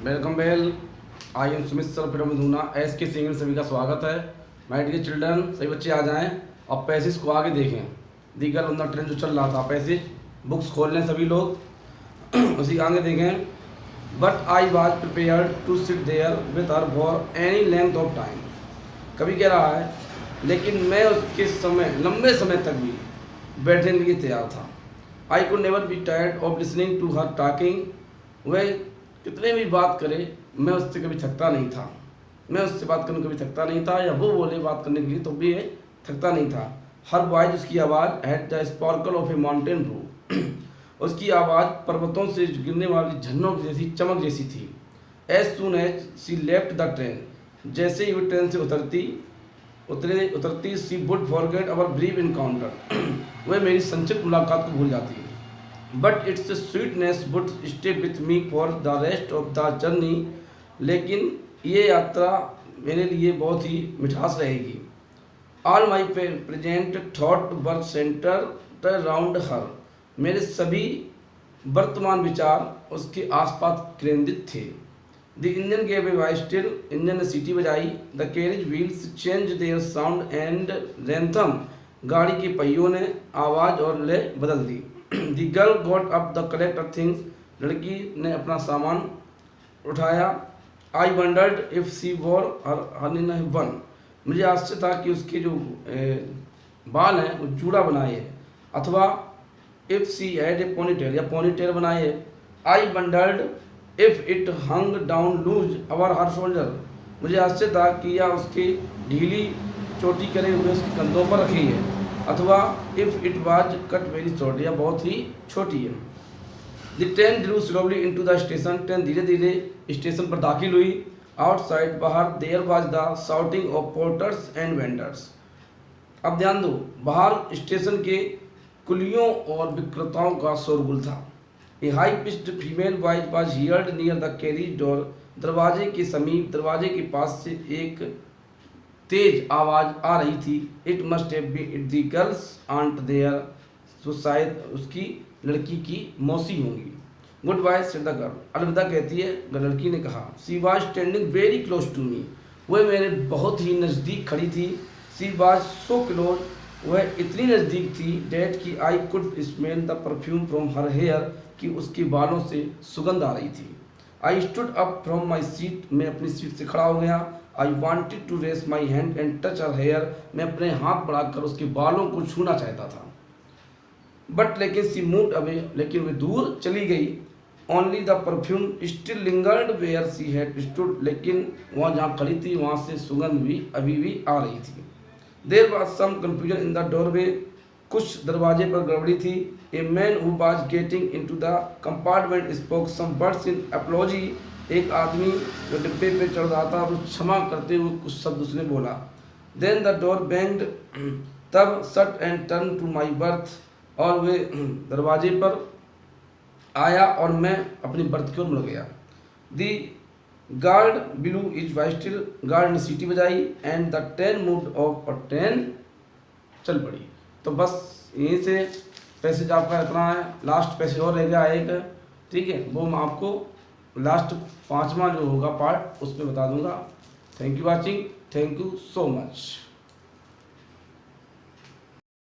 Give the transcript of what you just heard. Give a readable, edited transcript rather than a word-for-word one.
Welcome well. I am Sumit sir from Dhuna S K Singal. सभी का स्वागत है। माय डियर चिल्ड्रन, सभी बच्चे आ जाएं और पैसेज को आगे देखें। दीगर ऑन द ट्रेंड जो चल रहा था, पैसेज बुक्स खोल लें सभी लोग उसी आगे देखें। But I was prepared to sit there with her for any length of time. कभी कह रहा है लेकिन मैं उसके समय लंबे समय तक भी बैठने के लिए तैयार था। I could never be tired of listening to her talking. वह कितने भी बात करे मैं उससे कभी थकता नहीं था। मैं उससे बात करने कभी थकता नहीं था, या वो बोले बात करने के लिए तो भी थकता नहीं था। हर वॉइस, उसकी आवाज़ had the sparkle of a mountain brook. उसकी आवाज़ पर्वतों से गिरने वाली झरनों जैसी चमक जैसी थी। As soon as she left the train, जैसे ही वो ट्रेन से उतरती she would forget our brief encounter. वह मेरी संक्षिप्त मुलाकात को भूल जाती। But its sweetness would stay with me for the rest of the journey. लेकिन ये यात्रा मेरे लिए बहुत ही मिठास रहेगी। All my present thought were centre round her. मेरे सभी वर्तमान विचार उसके आसपास केंद्रित थे। The engine gave a whistle, engine ने सीटी बजाई। The carriage wheels change their sound and rhythm, गाड़ी के पहियों ने आवाज़ और लय बदल दी। The girl got up the collect of things, लड़की ने अपना सामान उठाया। I wondered if she wore her in one. मुझे आश्चर्य था कि उसके जो बाल हैं वो जूड़ा बनाए है, अथवा if she had a ponytail, या पोनीटेल बनाए है। आई wondered if it hung down loose our her shoulder. मुझे आश्चर्य था कि यह उसकी ढीली चोटी करे हुए उसके कंधों पर रखी है, अथवा if it was cut very short, या बहुत ही छोटी है। The train drew slowly into the station. Train धीरे धीरे स्टेशन पर दाखिल हुई। आउटसाइड, बाहर, there was the shouting of porters and vendors. अब ध्यान दो, बाहर स्टेशन के कुलियों और विक्रेताओं का शोरगुल था। A high pitched female voice was heard near the carriage door. दरवाजे के समीप, दरवाजे के पास से एक तेज आवाज़ आ रही थी। It must have been the girl's aunt there. तो शायद उसकी लड़की की मौसी होंगी। Goodbye said the girl, अलविदा कहती है लड़की ने कहा। She was standing very close to me, वह मेरे बहुत ही नज़दीक खड़ी थी। सी वाज सो क्लोज, वह इतनी नज़दीक थी डेट कि I could smell the perfume from her hair, कि उसके बालों से सुगंध आ रही थी। I stood up from my seat, मैं अपनी सीट से खड़ा हो गया। I wanted to raise my hand and touch her hair, मैं अपने हाथ बढ़ाकर उसके बालों को छूना चाहता था। बट लेकिन सी मूव्ड अवे, लेकिन वे दूर चली गई। Only the perfume still lingered where she had stood, लेकिन वहाँ जहाँ खड़ी थी वहाँ से सुगंध भी अभी भी आ रही थी। There was some confusion in the doorway, कुछ दरवाजे पर गड़बड़ी थी। A man who was getting into the compartment spoke some words in apology, एक आदमी जो डिब्बे पे चढ़ रहा था वो क्षमा करते हुए कुछ शब्द उसने बोला। देन द डोर बैंग्ड, तब shut and turn to my berth, और वे दरवाजे पर आया और मैं अपनी बर्थ की ओर मुड़ गया। दी गार्ड बिलू इज वाइस्टिल, गार्ड ने सीटी बजाई। And the train moved of, और ट्रेन चल पड़ी। तो बस यहीं से पैसेज आपका इतना है। लास्ट पैसेज और रह गया एक, ठीक है, वो मैं आपको लास्ट 5वां जो होगा पार्ट उसमें बता दूंगा। Thank you watching, thank you so much.